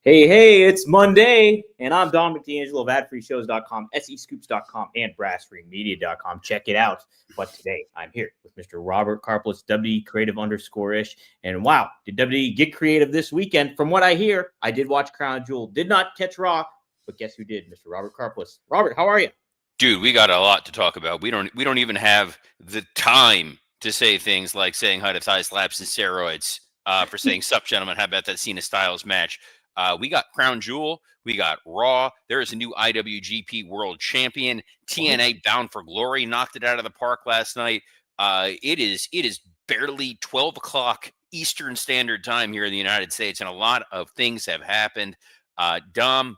Hey, it's Monday, and I'm Dominic D'Angelo of AdFreeShows.com, SEScoops.com, and BrassFreeMedia.com. Check it out. But today, I'm here with Mr. Robert Karplus, WWE Creative _ish. And wow, did WWE get creative this weekend? From what I hear, I did watch Crown Jewel, did not catch Raw, but guess who did? Mr. Robert Karplus. Robert, how are you? Dude, we got a lot to talk about. We don't even have the time to say things like saying hi to thigh slaps and steroids for saying sup, gentlemen. How about that Cena Styles match? We got Crown Jewel. We got Raw. There is a new IWGP World Champion. TNA Bound for Glory knocked it out of the park last night. It is barely 12 o'clock Eastern Standard Time here in the United States, and a lot of things have happened. Dom,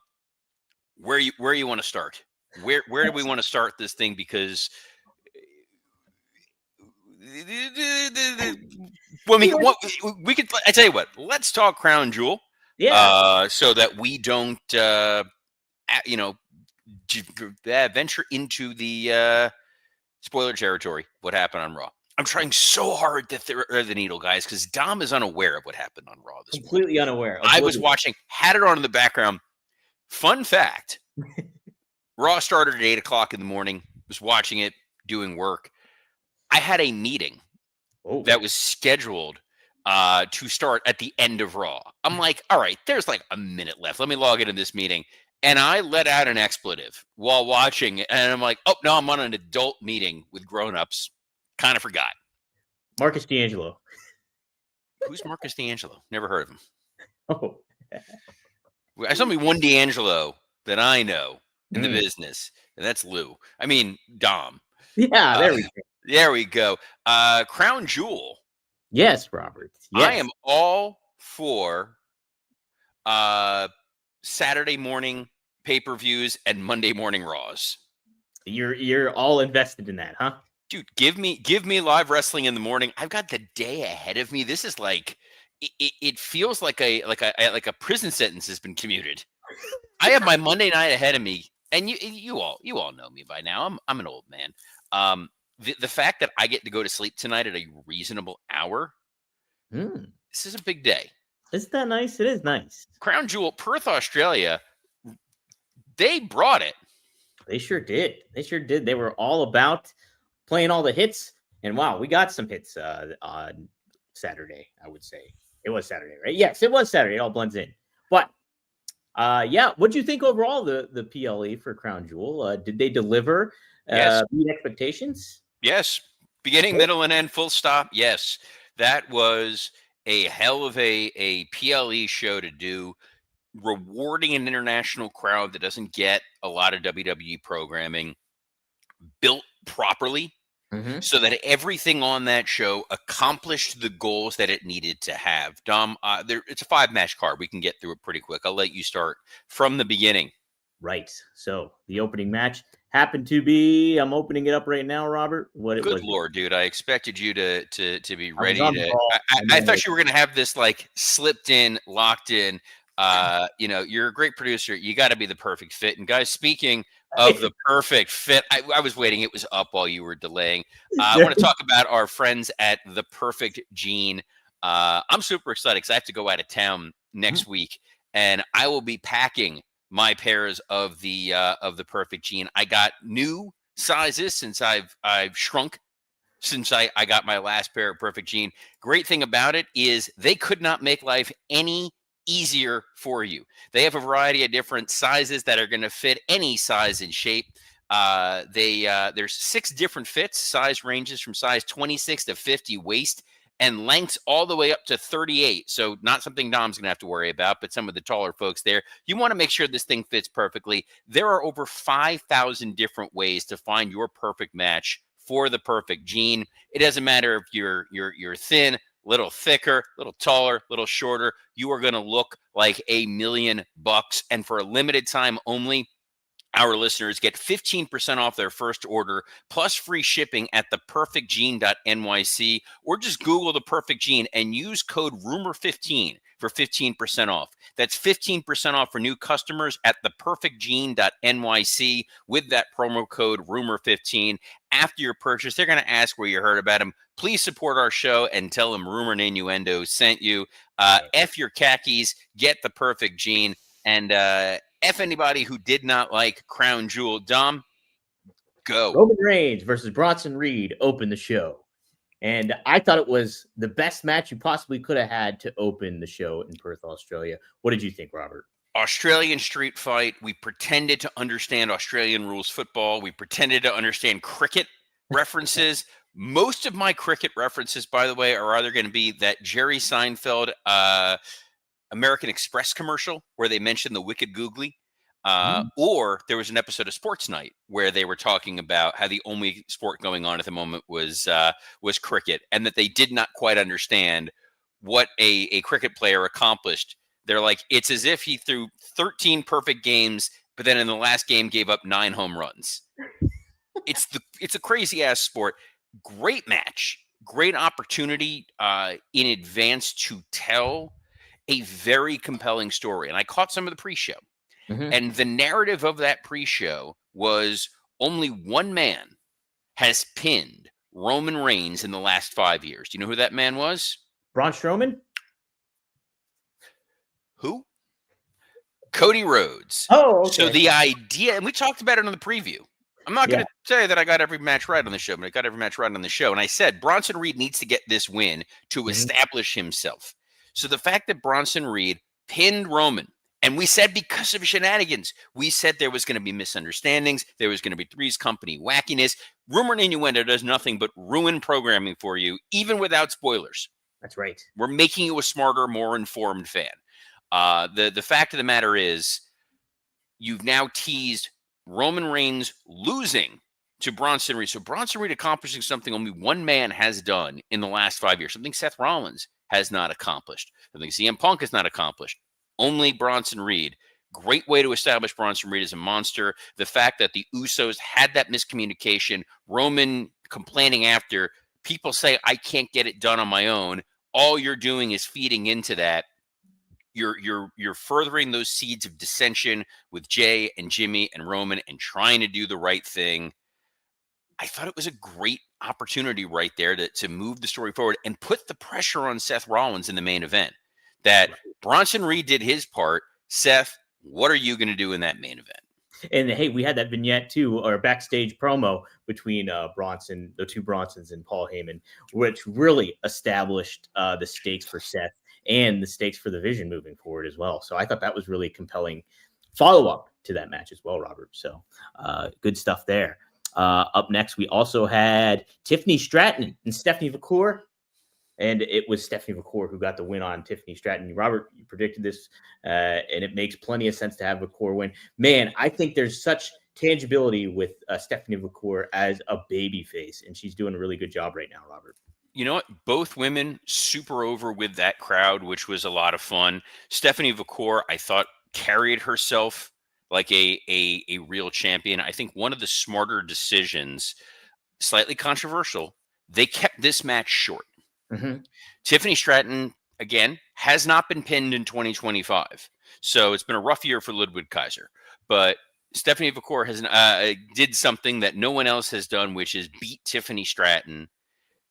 where you want to start? Where do we want to start this thing? Because we could. I tell you what. Let's talk Crown Jewel. Yeah. So that we don't, venture into the spoiler territory. What happened on Raw? I'm trying so hard to thread the needle, guys, because Dom is unaware of what happened on Raw this morning. Completely unaware. I was watching, had it on in the background. Fun fact. Raw started at 8 o'clock in the morning, was watching it, doing work. I had a meeting that was scheduled to start at the end of Raw. I'm like, all right, there's like a minute left. Let me log into this meeting. And I let out an expletive while watching. And I'm like, oh, no, I'm on an adult meeting with grown-ups. Kind of forgot. Marcus D'Angelo. Who's Marcus D'Angelo? Never heard of him. Oh. There's only one D'Angelo that I know in the business, and that's Lou. I mean, Dom. Yeah, there we go. There we go. Crown Jewel. Yes, Robert. Yes. I am all for Saturday morning pay-per-views and Monday morning Raws. You're all invested in that, huh? Dude, give me live wrestling in the morning. I've got the day ahead of me. This is like it feels like a prison sentence has been commuted. I have my Monday night ahead of me, and you all know me by now. I'm an old man. The fact that I get to go to sleep tonight at a reasonable hour, this is a big day. Isn't that nice? It is nice. Crown Jewel, Perth, Australia, they brought it. They sure did. They were all about playing all the hits. And wow, we got some hits on Saturday, I would say. It was Saturday, right? Yes, it was Saturday. It all blends in. But what do you think overall the PLE for Crown Jewel? Did they deliver meet expectations? Yes. Beginning, middle, and end, full stop. Yes. That was a hell of a PLE show to do, rewarding an international crowd that doesn't get a lot of WWE programming, built properly, so that everything on that show accomplished the goals that it needed to have. Dom, it's a 5-match card. We can get through it pretty quick. I'll let you start from the beginning. Right. So the opening match happened to be, I'm opening it up right now, Robert. Good Lord, dude. I expected you to be ready to. I thought you were going to have this like slipped in, locked in. You're a great producer. You got to be the perfect fit. And guys, speaking of the perfect fit, I was waiting. It was up while you were delaying. I want to talk about our friends at The Perfect Gene. I'm super excited because I have to go out of town next week, and I will be packing my pairs of the Perfect Gene. I got new sizes since I've shrunk since I got my last pair of Perfect Gene. Great thing about it is they could not make life any easier for you. They have a variety of different sizes that are going to fit any size and shape. There's 6 different fits, size ranges from size 26 to 50 waist, and lengths all the way up to 38. So not something Dom's going to have to worry about, but some of the taller folks there. You want to make sure this thing fits perfectly. There are over 5,000 different ways to find your perfect match for the Perfect Gene. It doesn't matter if you're thin, little thicker, little taller, little shorter. You are going to look like $1 million. And for a limited time only, our listeners get 15% off their first order plus free shipping at theperfectgene.nyc, or just Google The Perfect Gene and use code RUMOR15 for 15% off. That's 15% off for new customers at theperfectgene.nyc with that promo code RUMOR15. after your purchase. They're going to ask where you heard about them. Please support our show and tell them Rumor and Innuendo sent you. F your khakis, get the perfect jean, and F anybody who did not like Crown Jewel. Dom, go. Roman Reigns versus Bronson Reed opened the show. And I thought it was the best match you possibly could have had to open the show in Perth, Australia. What did you think, Robert? Australian street fight. We pretended to understand Australian rules football. We pretended to understand cricket references. Most of my cricket references, by the way, are either going to be that Jerry Seinfeld American Express commercial where they mentioned the wicked googly. Or there was an episode of Sports Night where they were talking about how the only sport going on at the moment was cricket, and that they did not quite understand what a cricket player accomplished. They're like, it's as if he threw 13 perfect games, but then in the last game gave up 9 home runs. It's a crazy ass sport. Great match, great opportunity in advance to tell a very compelling story. And I caught some of the pre-show. And the narrative of that pre-show was only one man has pinned Roman Reigns in the last 5 years. Do you know who that man was? Braun Strowman? Who? Cody Rhodes. Oh, okay. So the idea, and we talked about it on the preview. I'm not going to say that I got every match right on the show, but I got every match right on the show. And I said Bronson Reed needs to get this win to establish himself. So the fact that Bronson Reed pinned Roman, and we said because of shenanigans, we said there was going to be misunderstandings, there was going to be Three's Company wackiness. Rumor and Innuendo does nothing but ruin programming for you, even without spoilers. That's right. We're making you a smarter, more informed fan. The fact of the matter is, you've now teased Roman Reigns losing to Bronson Reed. So Bronson Reed accomplishing something only one man has done in the last 5 years, something Seth Rollins has not accomplished, something CM Punk has not accomplished. Only Bronson Reed. Great way to establish Bronson Reed as a monster. The fact that the Usos had that miscommunication, Roman complaining after, people say, I can't get it done on my own. All you're doing is feeding into that. You're furthering those seeds of dissension with Jay and Jimmy and Roman and trying to do the right thing. I thought it was a great opportunity right there to move the story forward and put the pressure on Seth Rollins in the main event. That Bronson Reed did his part. Seth, what are you going to do in that main event? And hey, we had that vignette too, or backstage promo between Bronson, the two Bronsons, and Paul Heyman, which really established the stakes for Seth and the stakes for the Vision moving forward as well. So I thought that was really compelling follow-up to that match as well, Robert. So good stuff there. Up next, we also had Tiffany Stratton and Stephanie McCool. And it was Stephanie McCool who got the win on Tiffany Stratton. Robert, you predicted this, and it makes plenty of sense to have McCool win. Man, I think there's such tangibility with Stephanie McCool as a babyface, and she's doing a really good job right now, Robert. You know what? Both women super over with that crowd, which was a lot of fun. Stephanie McCool, I thought, carried herself like a real champion. I think one of the smarter decisions, slightly controversial, they kept this match short. Tiffany Stratton, again, has not been pinned in 2025. So it's been a rough year for Ludwig Kaiser. But Stephanie McCool has did something that no one else has done, which is beat Tiffany Stratton.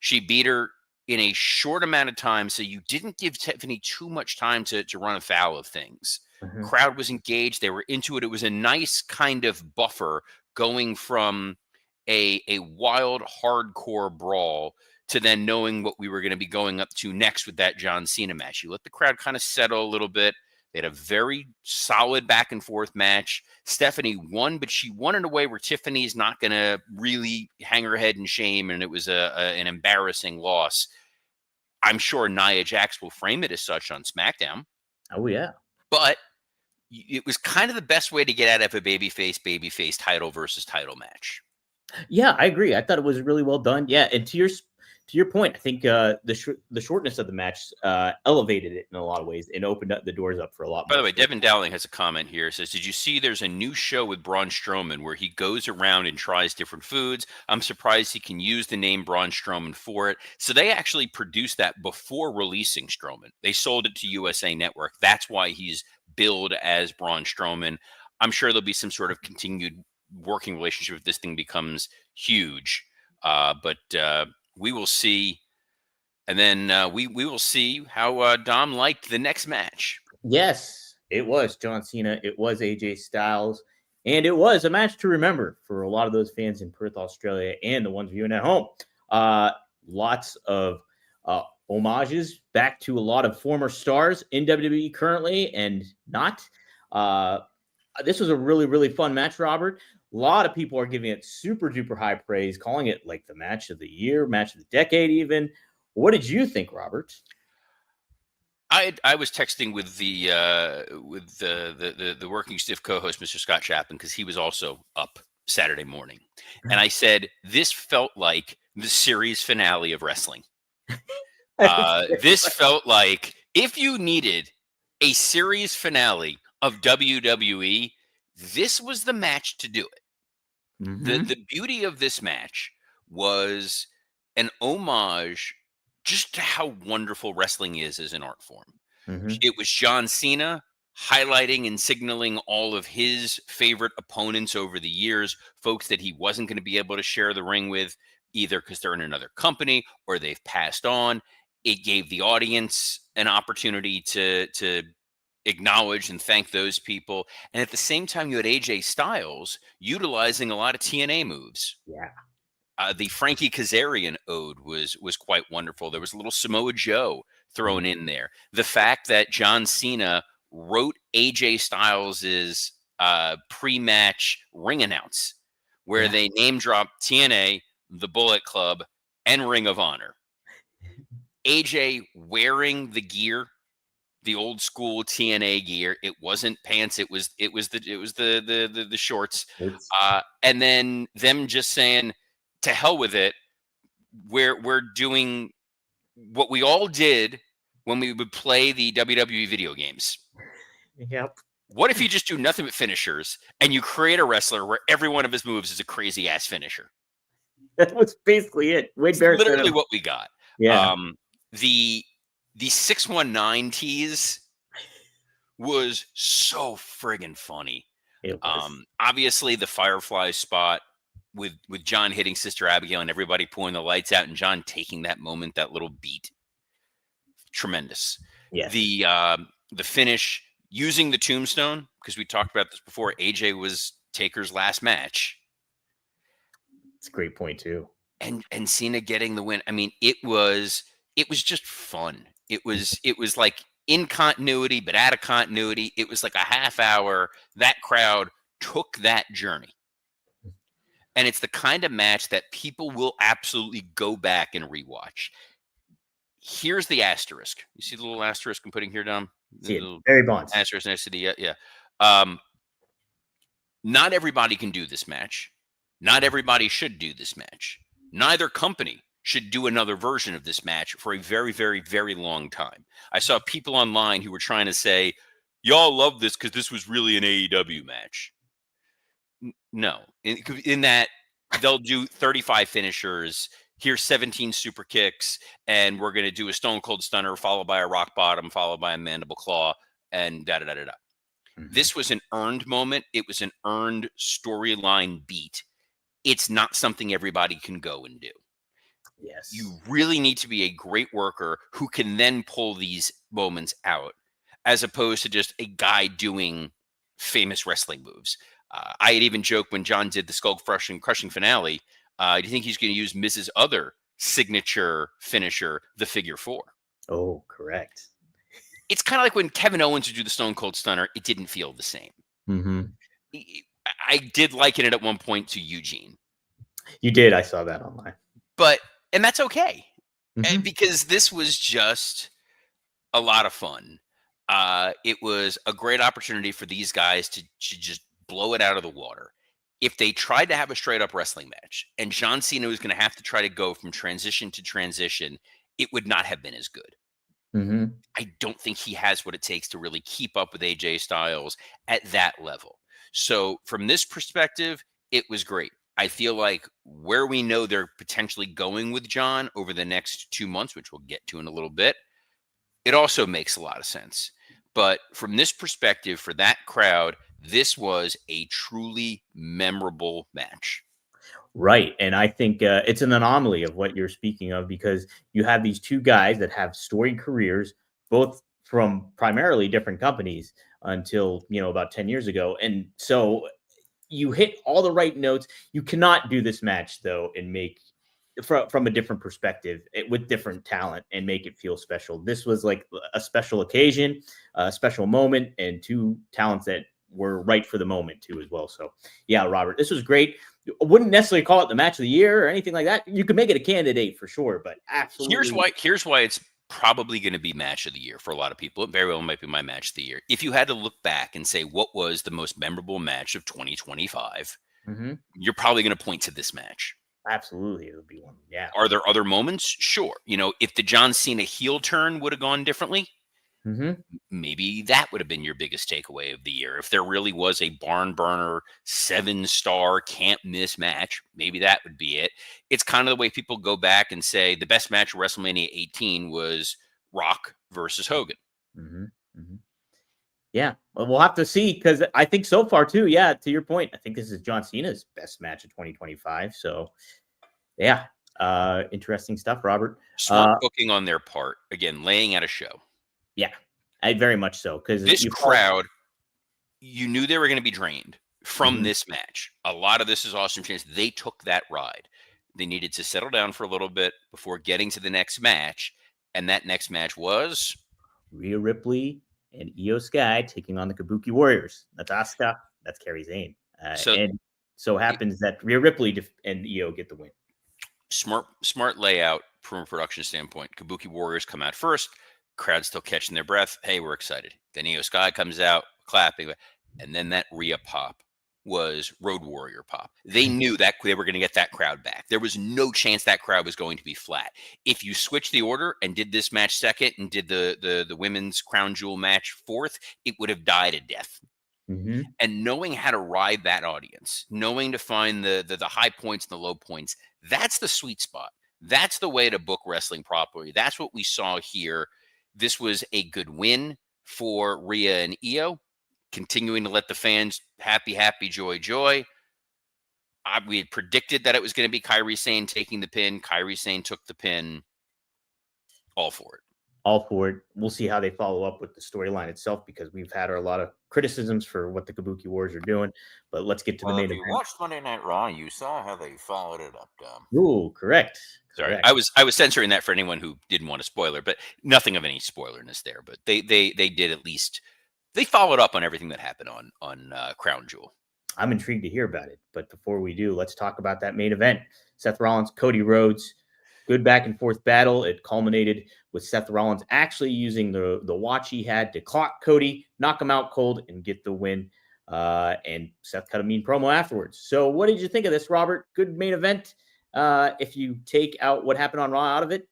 She beat her in a short amount of time, so you didn't give Tiffany too much time to run afoul of things. Crowd was engaged. They were into it. It was a nice kind of buffer going from a wild, hardcore brawl to then knowing what we were going to be going up to next with that John Cena match. You let the crowd kind of settle a little bit. They had a very solid back and forth match. Stephanie won, but she won in a way where Tiffany's not going to really hang her head in shame, and it was an embarrassing loss. I'm sure Nia Jax will frame it as such on SmackDown. Oh, yeah. But it was kind of the best way to get out of a babyface title versus title match. Yeah, I agree. I thought it was really well done. Yeah, and to your point, I think the shortness of the match elevated it in a lot of ways and opened up the doors up for a lot more. By the way, Devin Dowling has a comment here. It says, did you see there's a new show with Braun Strowman where he goes around and tries different foods? I'm surprised he can use the name Braun Strowman for it. So they actually produced that before releasing Strowman. They sold it to USA Network. That's why he's billed as Braun Strowman. I'm sure there'll be some sort of continued working relationship if this thing becomes huge. But we will see. And then we will see how Dom liked the next match. Yes, it was John Cena. It was AJ Styles. And it was a match to remember for a lot of those fans in Perth, Australia, and the ones viewing at home. Lots of homages back to a lot of former stars in WWE currently and not. This was a really, really fun match, Robert. A lot of people are giving it super duper high praise, calling it like the match of the year, match of the decade, even. What did you think, Robert? I was texting with the working stiff co-host, Mr. Scott Chapman, because he was also up Saturday morning, and I said this felt like the series finale of wrestling. This felt like if you needed a series finale of WWE, this was the match to do it. Mm-hmm. The beauty of this match was an homage just to how wonderful wrestling is as an art form. Mm-hmm. It was John Cena highlighting and signaling all of his favorite opponents over the years, folks that he wasn't going to be able to share the ring with, either because they're in another company or they've passed on. It gave the audience an opportunity to acknowledge and thank those people. And at the same time, you had AJ Styles utilizing a lot of TNA moves. Yeah. The Frankie Kazarian ode was quite wonderful. There was a little Samoa Joe thrown in there. The fact that John Cena wrote AJ Styles's pre-match ring announce, where they name dropped TNA, the Bullet Club, and Ring of Honor. AJ wearing the gear, the old school TNA gear. It wasn't pants. It was the shorts. And then them just saying, to hell with it. We're doing what we all did when we would play the WWE video games. Yep. What if you just do nothing but finishers and you create a wrestler where every one of his moves is a crazy ass finisher? That was basically it. Literally what we got. Yeah. The 619 tease was so friggin' funny. It was. Obviously the Firefly spot with John hitting Sister Abigail and everybody pulling the lights out and John taking that moment, that little beat. Tremendous. Yes. The finish using the tombstone, because we talked about this before, AJ was Taker's last match. It's a great point too. And Cena getting the win. I mean, it was just fun. It was like in continuity, but out of continuity. It was like a half hour. That crowd took that journey. And it's the kind of match that people will absolutely go back and rewatch. Here's the asterisk. You see the little asterisk I'm putting here, Dom? Barry Bonds. Asterisk next to the, yeah. Not everybody can do this match. Not everybody should do this match. Neither company should do another version of this match for a very, very, very long time. I saw people online who were trying to say, y'all love this because this was really an AEW match. No, in that they'll do 35 finishers. Here's 17 super kicks, and we're going to do a Stone Cold Stunner followed by a Rock Bottom, followed by a Mandible Claw, and da-da-da-da-da. Mm-hmm. This was an earned moment. It was an earned storyline beat. It's not something everybody can go and do. Yes. You really need to be a great worker who can then pull these moments out, as opposed to just a guy doing famous wrestling moves. I had even joked when John did the skull crushing finale, do you think he's going to use Miz's other signature finisher, the figure four? Oh, correct. It's kind of like when Kevin Owens would do the Stone Cold Stunner. It didn't feel the same. Mm-hmm. I did liken it at one point to Eugene. You did. I saw that online. And that's okay. Mm-hmm. Because this was just a lot of fun. It was a great opportunity for these guys to just blow it out of the water. If they tried to have a straight up wrestling match and John Cena was going to have to try to go from transition to transition, it would not have been as good. Mm-hmm. I don't think he has what it takes to really keep up with AJ Styles at that level. So from this perspective, it was great. I feel like where we know they're potentially going with John over the next 2 months, which we'll get to in a little bit, it also makes a lot of sense. But from this perspective, for that crowd, this was a truly memorable match. Right. And I think it's an anomaly of what you're speaking of, because you have these two guys that have storied careers, both from primarily different companies until, about 10 years ago. And so you hit all the right notes. You cannot do this match, though, and make from a different perspective with different talent and make it feel special. This was like a special occasion, a special moment, and two talents that were right for the moment too as well. So yeah, Robert, this was great. I wouldn't necessarily call it the match of the year or anything like that. You could make it a candidate for sure, but absolutely. Here's why it's probably going to be match of the year for a lot of people. It very well might be my match of the year. If you had to look back and say what was the most memorable match of 2025, you're probably going to point to this match. Absolutely, it would be one. Yeah. Are there other moments? Sure. If the John Cena heel turn would have gone differently, maybe that would have been your biggest takeaway of the year. If there really was a barn burner 7-star can't miss match, maybe that would be it. It's kind of the way people go back and say the best match of WrestleMania 18 was Rock versus Hogan. Yeah, well, we'll have to see, because I think so far too. Yeah, to your point, I think this is John Cena's best match of 2025. So, yeah, interesting stuff, Robert. Smart booking on their part. Again, laying out a show. Yeah, I very much so, because this crowd, you knew they were going to be drained from this match. A lot of this is Austin Chains. They took that ride. They needed to settle down for a little bit before getting to the next match, and that next match was Rhea Ripley and Io Sky taking on the Kabuki Warriors. That's Asuka. That's Kairi Sane. And so happens that Rhea Ripley and Io get the win. Smart layout from a production standpoint. Kabuki Warriors come out first. Crowd still catching their breath. Hey, we're excited. Then Io Sky comes out clapping. And then that Rhea pop was Road Warrior pop. They knew that they were going to get that crowd back. There was no chance that crowd was going to be flat. If you switched the order and did this match second and did the women's crown jewel match fourth, it would have died a death. And knowing how to ride that audience, knowing to find the high points and the low points, that's the sweet spot. That's the way to book wrestling properly. That's what we saw here. This was a good win for Rhea and Io, continuing to let the fans happy, joy. We had predicted that it was going to be Kairi Sane taking the pin. Kairi Sane took the pin. All for it. We'll see how they follow up with the storyline itself, because we've had a lot of criticisms for what the Kabuki Warriors are doing. But let's get to the main event. If you watched Monday Night Raw, you saw how they followed it up, Dom. Ooh, correct. Sorry, I was censoring that for anyone who didn't want a spoiler, but nothing of any spoilerness there. But they did at least. They followed up on everything that happened on Crown Jewel. I'm intrigued to hear about it. But before we do, let's talk about that main event. Seth Rollins, Cody Rhodes. Good back and forth battle. It culminated with Seth Rollins actually using the watch he had to clock Cody, knock him out cold, and get the win. And Seth cut a mean promo afterwards. So what did you think of this, Robert? Good main event. If you take out what happened on Raw out of it,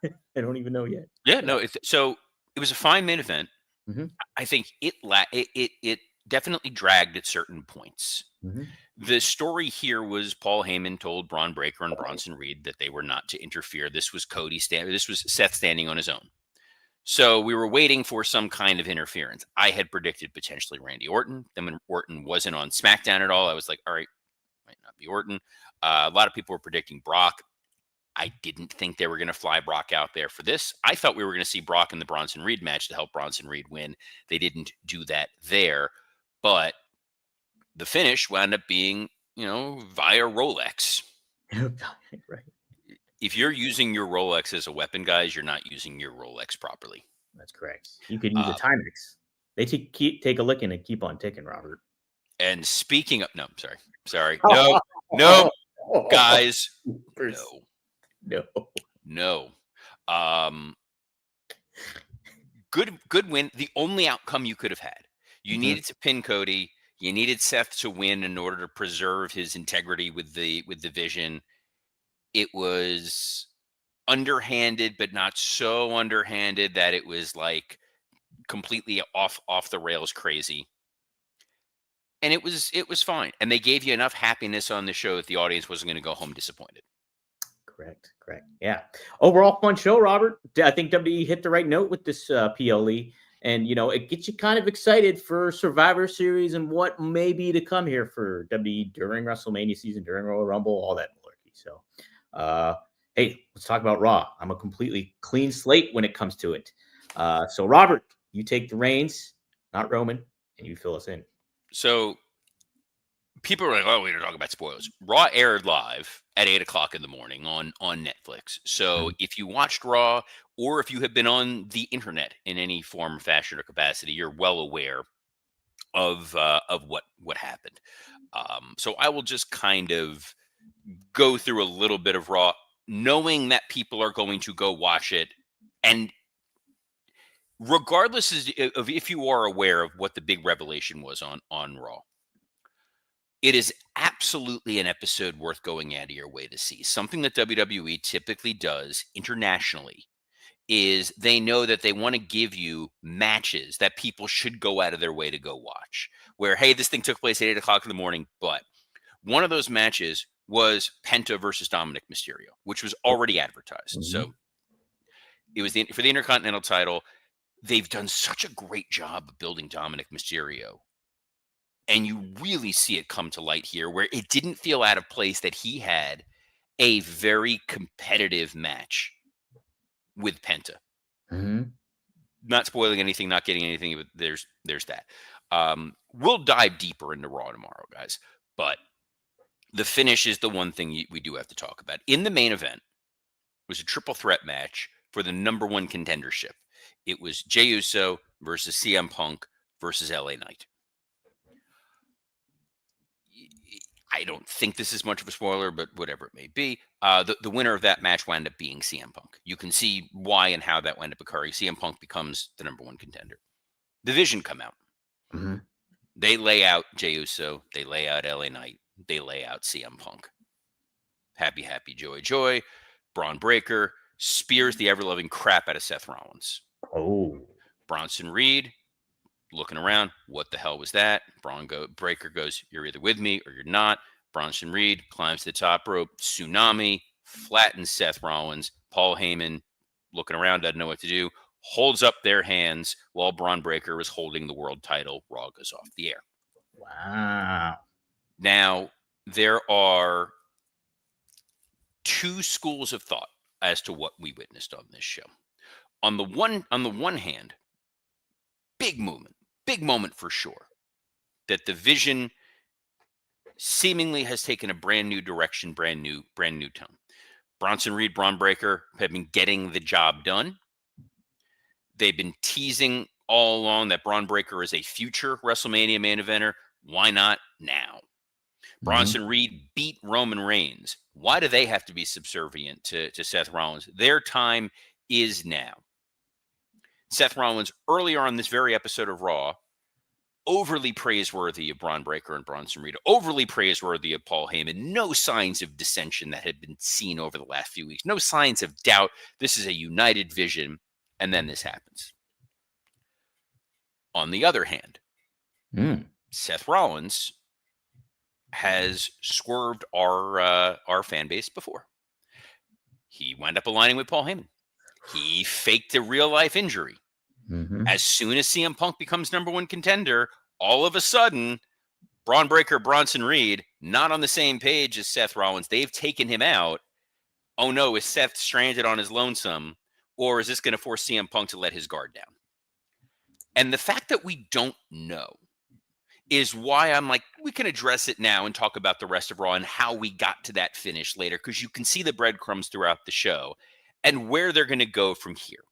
I don't even know yet. Yeah, no. So it was a fine main event. I think it definitely dragged at certain points. The story here was Paul Heyman told Braun Breaker and Bronson Reed that they were not to interfere. This was this was Seth standing on his own. So we were waiting for some kind of interference. I had predicted potentially Randy Orton. Then when Orton wasn't on SmackDown at all, I was like, all right, might not be Orton. A lot of people were predicting Brock. I didn't think they were going to fly Brock out there for this. I thought we were going to see Brock in the Bronson Reed match to help Bronson Reed win. They didn't do that there. But the finish wound up being, via Rolex. Right. If you're using your Rolex as a weapon, guys, you're not using your Rolex properly. That's correct. You could use a Timex. They take a licking and keep on ticking, Robert. And speaking of, no, sorry. No, guys, no. Good win. The only outcome you could have had. You needed to pin Cody. You needed Seth to win in order to preserve his integrity with the vision. It was underhanded, but not so underhanded that it was like completely off the rails crazy. And it was fine. And they gave you enough happiness on the show that the audience wasn't going to go home disappointed. Correct. Yeah. Overall fun show, Robert. I think WWE hit the right note with this PLE. And, it gets you kind of excited for Survivor Series and what may be to come here for WWE during WrestleMania season, during Royal Rumble, all that malarkey. So, hey, let's talk about Raw. I'm a completely clean slate when it comes to it. So, Robert, you take the reins, not Roman, and you fill us in. So, people are like, "Oh, we're going to talk about spoilers." Raw aired live at 8:00 in the morning on Netflix. So if you watched Raw, or if you have been on the internet in any form, fashion, or capacity, you're well aware of what happened. So I will just kind of go through a little bit of Raw, knowing that people are going to go watch it, and regardless of if you are aware of what the big revelation was on Raw. It is absolutely an episode worth going out of your way to see. Something that WWE typically does internationally is they know that they want to give you matches that people should go out of their way to go watch. Where, hey, this thing took place at 8:00 in the morning, but one of those matches was Penta versus Dominic Mysterio, which was already advertised. So it was for the Intercontinental title. They've done such a great job of building Dominic Mysterio. And you really see it come to light here, where it didn't feel out of place that he had a very competitive match with Penta. Not spoiling anything, not getting anything, but there's that. We'll dive deeper into Raw tomorrow, guys. But the finish is the one thing we do have to talk about. In the main event was a triple threat match for the #1 contendership. It was Jey Uso versus CM Punk versus LA Knight. I don't think this is much of a spoiler, but whatever it may be, the winner of that match wound up being CM Punk. You can see why and how that wound up occurring. CM Punk becomes the #1 contender. The Vision come out. They lay out Jey Uso. They lay out LA Knight. They lay out CM Punk. Happy, happy, joy, joy. Braun Breaker spears the ever-loving crap out of Seth Rollins. Bronson Reed looking around, what the hell was that? Breaker goes, you're either with me or you're not. Bronson Reed climbs the top rope, tsunami, flattens Seth Rollins. Paul Heyman looking around, doesn't know what to do, holds up their hands while Braun Breaker is holding the world title. Raw goes off the air. Wow. Now, there are two schools of thought as to what we witnessed on this show. On the one hand, big moment for sure, that the Vision seemingly has taken a brand new direction, brand new tone. Bronson Reed, Braun Breaker have been getting the job done. They've been teasing all along that Braun Breaker is a future WrestleMania main eventer. Why not now? Bronson Reed beat Roman Reigns. Why do they have to be subservient to Seth Rollins? Their time is now. Seth Rollins, earlier on this very episode of Raw, overly praiseworthy of Braun Breaker and Bronson Reed, overly praiseworthy of Paul Heyman. No signs of dissension that had been seen over the last few weeks. No signs of doubt. This is a united Vision. And then this happens. On the other hand, Seth Rollins has swerved our fan base before. He wound up aligning with Paul Heyman. He faked a real-life injury. As soon as CM Punk becomes #1 contender, all of a sudden, Braun Breaker, Bronson Reed, not on the same page as Seth Rollins. They've taken him out. Oh no, is Seth stranded on his lonesome? Or is this going to force CM Punk to let his guard down? And the fact that we don't know is why I'm like, we can address it now and talk about the rest of Raw and how we got to that finish later, because you can see the breadcrumbs throughout the show and where they're going to go from here.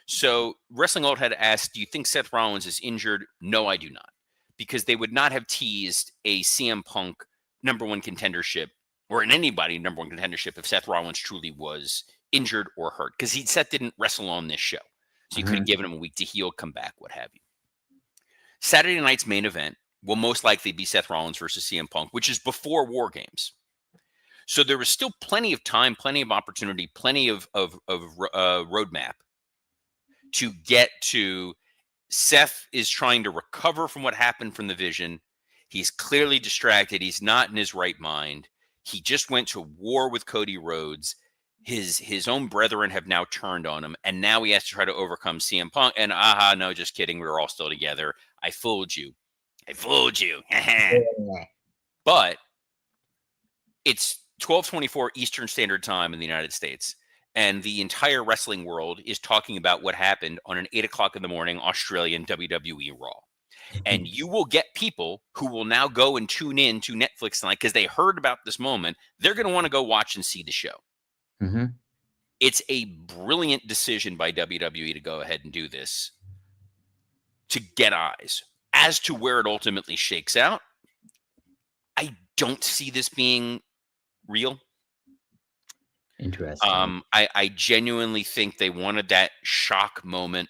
So Wrestling Old had asked, do you think Seth Rollins is injured? No, I do not. Because they would not have teased a CM Punk #1 contendership, or in anybody #1 contendership, if Seth Rollins truly was injured or hurt. Because Seth didn't wrestle on this show. So you could have given him a week to heal, come back, what have you. Saturday night's main event will most likely be Seth Rollins versus CM Punk, which is before War Games. So there was still plenty of time, plenty of opportunity, plenty of roadmap to get to. Seth is trying to recover from what happened from the Vision. He's clearly distracted. He's not in his right mind. He just went to war with Cody Rhodes. his own brethren have now turned on him, and now he has to try to overcome CM Punk. And no, just kidding. We were all still together. I fooled you. But it's 12:24 Eastern Standard Time in the United States, and the entire wrestling world is talking about what happened on an 8:00 in the morning Australian WWE Raw. And you will get people who will now go and tune in to Netflix tonight because they heard about this moment. They're going to want to go watch and see the show. Mm-hmm. It's a brilliant decision by WWE to go ahead and do this to get eyes. As to where it ultimately shakes out, I don't see this being real. Interesting. I genuinely think they wanted that shock moment,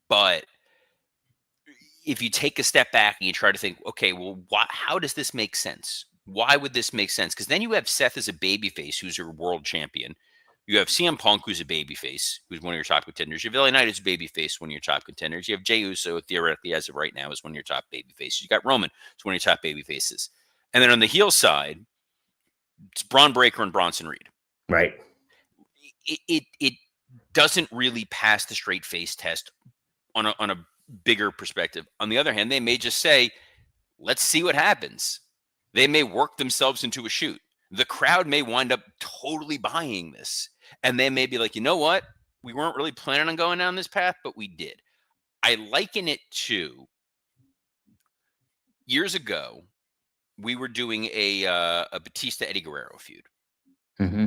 but if you take a step back and you try to think, okay, well, how does this make sense? Why would this make sense? Because then you have Seth as a babyface, who's your world champion. You have CM Punk, who's a babyface, who's one of your top contenders. You have LA Knight, who's a babyface, one of your top contenders. You have Jey Uso, theoretically, as of right now, is one of your top babyfaces. You got Roman, who's one of your top babyfaces. And then on the heel side, it's Braun Breaker and Bronson Reed. Right. It doesn't really pass the straight face test on a bigger perspective. On the other hand, they may just say, let's see what happens. They may work themselves into a shoot. The crowd may wind up totally buying this. And they may be like, you know what? We weren't really planning on going down this path, but we did. I liken it to years ago, we were doing a Batista Eddie Guerrero feud. Mm-hmm.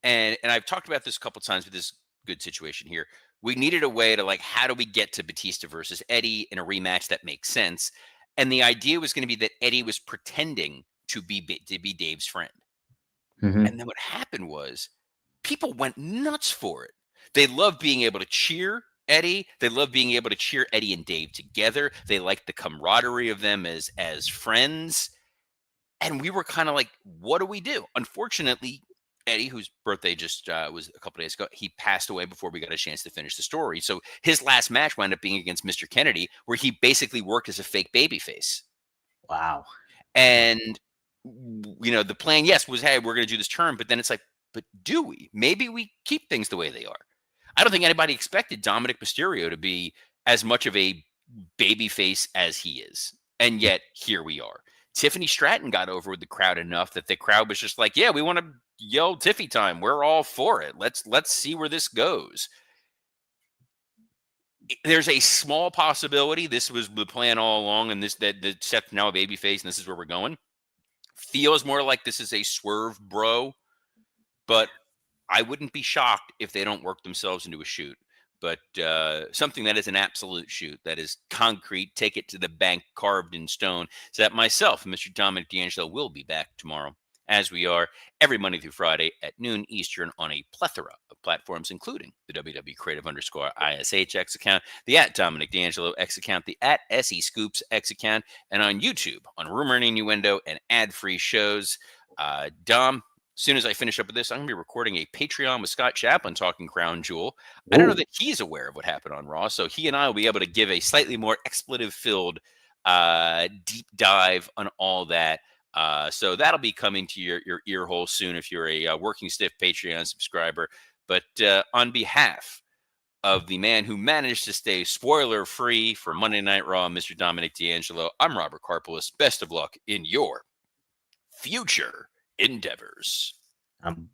And I've talked about this a couple times with this good situation here. We needed a way to, like, how do we get to Batista versus Eddie in a rematch that makes sense? And the idea was going to be that Eddie was pretending to be Dave's friend. Mm-hmm. And then what happened was people went nuts for it. They loved being able to cheer Eddie. They loved being able to cheer Eddie and Dave together. They liked the camaraderie of them as friends. And we were kind of like, what do we do? Unfortunately, Eddie, whose birthday just was a couple days ago, he passed away before we got a chance to finish the story. So his last match wound up being against Mr. Kennedy, where he basically worked as a fake babyface. Wow. And, the plan, yes, was, hey, we're going to do this turn. But then it's like, but do we? Maybe we keep things the way they are. I don't think anybody expected Dominic Mysterio to be as much of a babyface as he is. And yet, here we are. Tiffany Stratton got over with the crowd enough that the crowd was just like, yeah, we want to yell Tiffy time. We're all for it. Let's see where this goes. There's a small possibility this was the plan all along, and that Seth's now a babyface, and this is where we're going. Feels more like this is a swerve, bro. But I wouldn't be shocked if they don't work themselves into a shoot. But something that is an absolute shoot, that is concrete, take it to the bank, carved in stone, so that myself and Mr. Dominic D'Angelo will be back tomorrow, as we are every Monday through Friday at noon Eastern on a plethora of platforms, including the WW Creative _ ISH account, the @Dominic D'Angelo X account, the @SE Scoops X account, and on YouTube on Rumor and Innuendo and ad-free shows. Dom, as soon as I finish up with this, I'm going to be recording a Patreon with Scott Chaplin talking Crown Jewel. I don't know that he's aware of what happened on Raw, so he and I will be able to give a slightly more expletive-filled deep dive on all that. So that'll be coming to your ear hole soon if you're a Working Stiff Patreon subscriber. But on behalf of the man who managed to stay spoiler-free for Monday Night Raw, Mr. Dominic D'Angelo, I'm Robert Karpolis. Best of luck in your future endeavors. I'm